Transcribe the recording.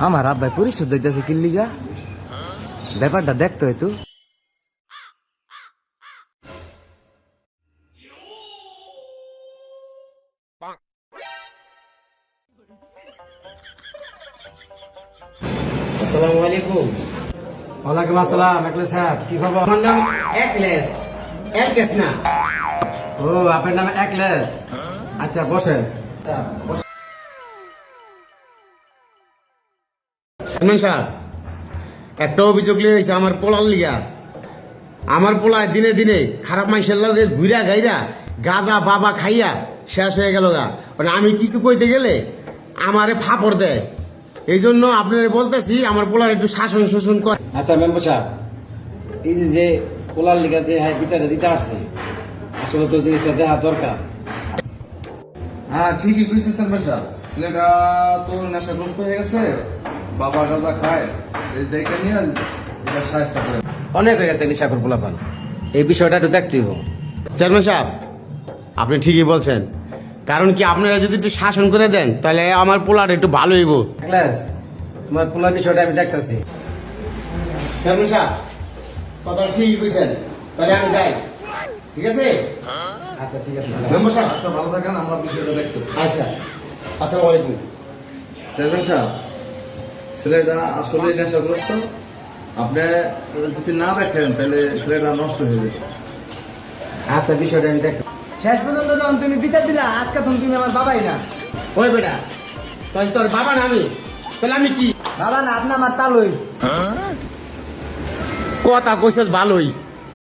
আমার আব্বাই পরিশোধ যাইতেছে কিল্লিগা, ব্যাপারটা দেখতে হয়তো। আসসালামু আলাইকুম। ওয়ালাইকুম আসসালাম। একলেস সাহেব, কি খবর? আমার নাম একলেস, একলেস না। ও, আপনার নাম একলেস? আচ্ছা বসেন। চেয়ারম্যান সাহেব, একটা অভিযোগ লিয়েছে আমার পোলার লিগা। আমার পোলায় দিনে দিনে খারাপ মানুষের লগে ঘুরা গাইরা গাজা বাবা খাইয়া শেষ হয়ে গেল গা। মানে আমি কিছু কইতে গেলে আমারে ফাপড় দেয়। এই জন্য আপনারা বলতেছি আমার পোলার একটু শাসন শোষণ করে। আচ্ছা মেম্বার সাহেব, এই যে পোলার লিগা যে বিচারটা দিতে আসছে, আসলে তো জিনিসটা দেখা দরকার। হ্যাঁ ঠিকই বুঝছেন বাসা, ছেলেটা তো নেশাগ্রস্ত হয়ে গেছে, বাবা গাঁজা খায়, এই জায়গা নিয়ে এটা সাহায্য করে। অনেক হয়ে গেছে নিশাকর পোলাপান, এই বিষয়টা একটু দেখতে হবে। চেয়ারম্যান সাহেব, আপনি ঠিকই বলছেন। কারণ কি আপনারা যদি একটু শাসন করে দেন তাহলে আমার পোলার একটু ভালো হইব। একলেস, তোমার পোলার বিষয়টা আমি দেখতেছি। চেয়ারম্যান সাহেব, কথা ঠিকই কইছেন, তাহলে আমি যাই। ঠিক আছে আচ্ছা ঠিক আছে। মেম্বার সাহেব। আচ্ছা, ভালো থাকেন, আমরা বিষয়টা দেখতেছি। আচ্ছা, আসসালামু আলাইকুম। চেয়ারম্যান সাহেব, ছেলেটা আসলে নেশাগ্রস্ত, আপনি যদি না দেখেন তাহলে ছেলেটা নষ্ট হয়ে যাবে। আচ্ছা বিষয়টা আমি দেখ। শেষ পর্যন্ত যখন তুমি বিচার দিলা, আজকে তখন তুমি আমার বাবাই না। ওই বেটা, তাহলে তোর বাবা না আমি, তাহলে আমি কি? বাবা না, আপনি আমার তালই। কথা কইছস ভালোই।